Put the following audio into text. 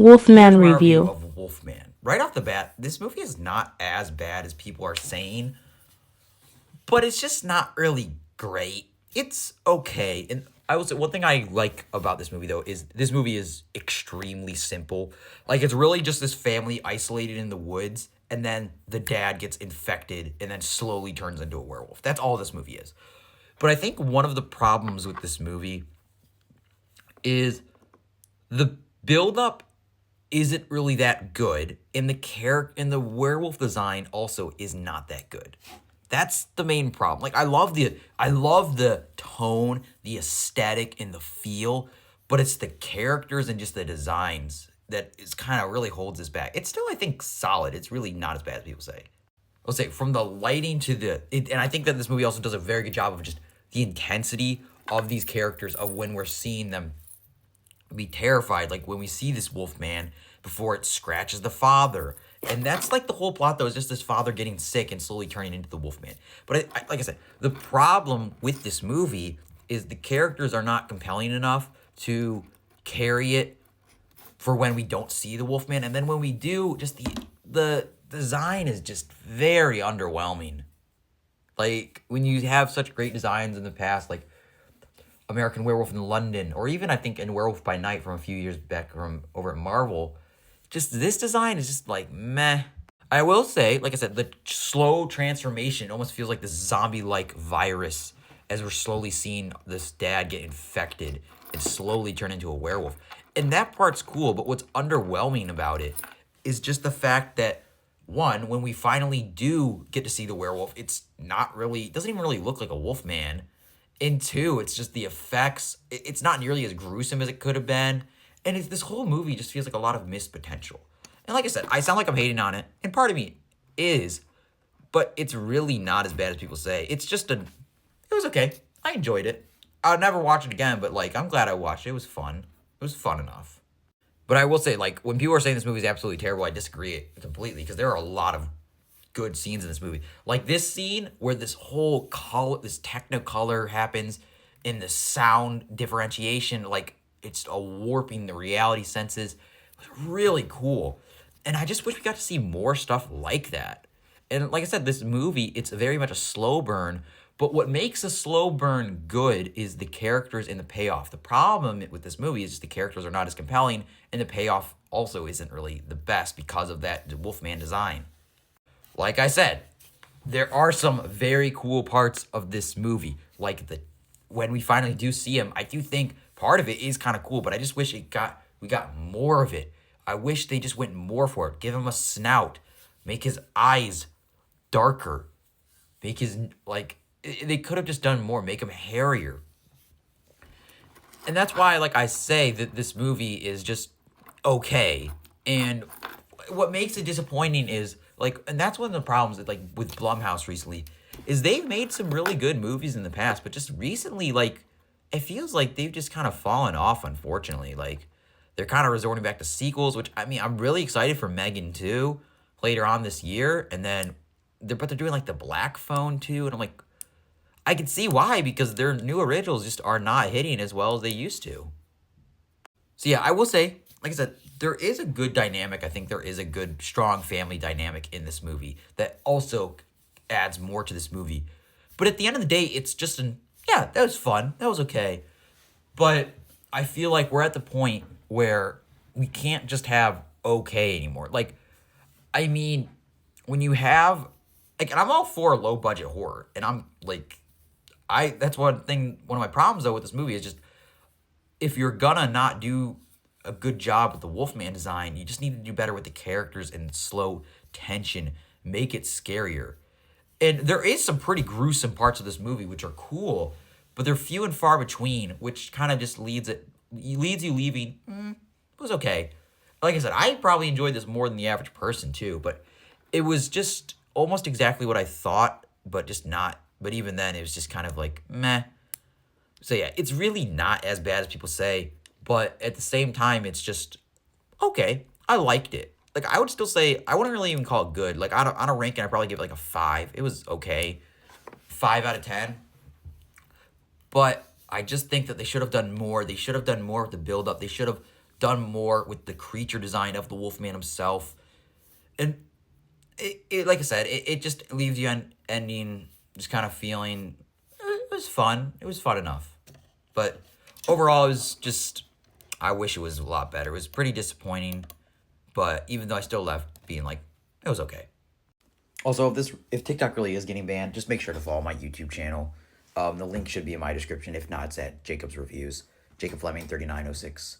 Wolfman Here's my review review. of Wolfman. Right off the bat, this movie is not as bad as people are saying, but it's just not really great. It's okay. And I will say one thing I like about this movie though is this movie is extremely simple. Like it's really just this family isolated in the woods and then the dad gets infected and then slowly turns into a werewolf. That's all this movie is. But I think one of the problems with this movie is the buildup isn't really that good, and the werewolf design also is not that good. That's the main problem. Like I love the tone, the aesthetic, and the feel, but it's the characters and just the designs that is kind of really holds this back. It's still, I think, solid. It's really not as bad as people say. I'll say from the lighting to and I think that this movie also does a very good job of just the intensity of these characters of when we're seeing them be terrified, like when we see this wolf man before it scratches the father. And that's like the whole plot, though, is just this father getting sick and slowly turning into the wolf man. But like I said, the problem with this movie is the characters are not compelling enough to carry it for when we don't see the wolf man. And then when we do, just the design is just very underwhelming. Like when you have such great designs in the past, like American Werewolf in London, or even I think in Werewolf by Night from a few years back from over at Marvel. Just this design is just like meh. I will say, like I said, the slow transformation almost feels like this zombie-like virus as we're slowly seeing this dad get infected and slowly turn into a werewolf. And that part's cool, but what's underwhelming about it is just the fact that one, when we finally do get to see the werewolf, it's not really, it doesn't even really look like a wolf man. And two, it's just the effects. It's not nearly as gruesome as it could have been. And this whole movie just feels like a lot of missed potential. And like I said, I sound like I'm hating on it. And part of me is, but it's really not as bad as people say. It's just it was okay. I enjoyed it. I'll never watch it again, but like, I'm glad I watched it. It was fun. It was fun enough. But I will say, like, when people are saying this movie is absolutely terrible, I disagree completely because there are a lot of good scenes in this movie. Like this scene where this whole color, this technicolor happens in the sound differentiation, like it's a warping the reality senses. It was really cool. And I just wish we got to see more stuff like that. And like I said, this movie, it's very much a slow burn. But what makes a slow burn good is the characters and the payoff. The problem with this movie is just the characters are not as compelling, and the payoff also isn't really the best because of that Wolfman design. Like I said, there are some very cool parts of this movie. Like when we finally do see him, I do think part of it is kind of cool, but I just wish we got more of it. I wish they just went more for it. Give him a snout, make his eyes darker, make his like they could have just done more, make him hairier. And that's why, like I say, that this movie is just okay. And what makes it disappointing is like, and that's one of the problems that like with Blumhouse recently, is they've made some really good movies in the past, but just recently, like, it feels like they've just kind of fallen off. Unfortunately, like they're kind of resorting back to sequels, which I mean, I'm really excited for Megan 2 later on this year, and then they're doing like the Black Phone too, and I'm like, I can see why because their new originals just are not hitting as well as they used to. So yeah, I will say, like I said, there is a good dynamic. I think there is a good, strong family dynamic in this movie that also adds more to this movie. But at the end of the day, it's just yeah, that was fun. That was okay. But I feel like we're at the point where we can't just have okay anymore. Like, I mean, when you have, like, and I'm all for low budget horror. And I'm like, that's one of my problems though with this movie is just, if you're gonna not do a good job with the Wolfman design, you just need to do better with the characters and slow tension, make it scarier. And there is some pretty gruesome parts of this movie which are cool, but they're few and far between, which kind of just leads you leaving. It was okay. Like I said, I probably enjoyed this more than the average person too, but it was just almost exactly what I thought, but just not. But even then, it was just kind of like meh. So yeah, it's really not as bad as people say, but at the same time, it's just okay. I liked it. Like I would still say I wouldn't really even call it good. Like on a ranking, I'd probably give it like a 5. It was okay, 5 out of 10. But I just think that they should have done more. They should have done more with the build up. They should have done more with the creature design of the Wolfman himself. And it like I said, it just leaves you ending just kind of feeling it was fun. It was fun enough. But overall, it was just, I wish it was a lot better. It was pretty disappointing. But even though I still left being like, it was okay. Also, if TikTok really is getting banned, just make sure to follow my YouTube channel. The link should be in my description. If not, it's at Jacob's Reviews. Jacob Fleming 3906.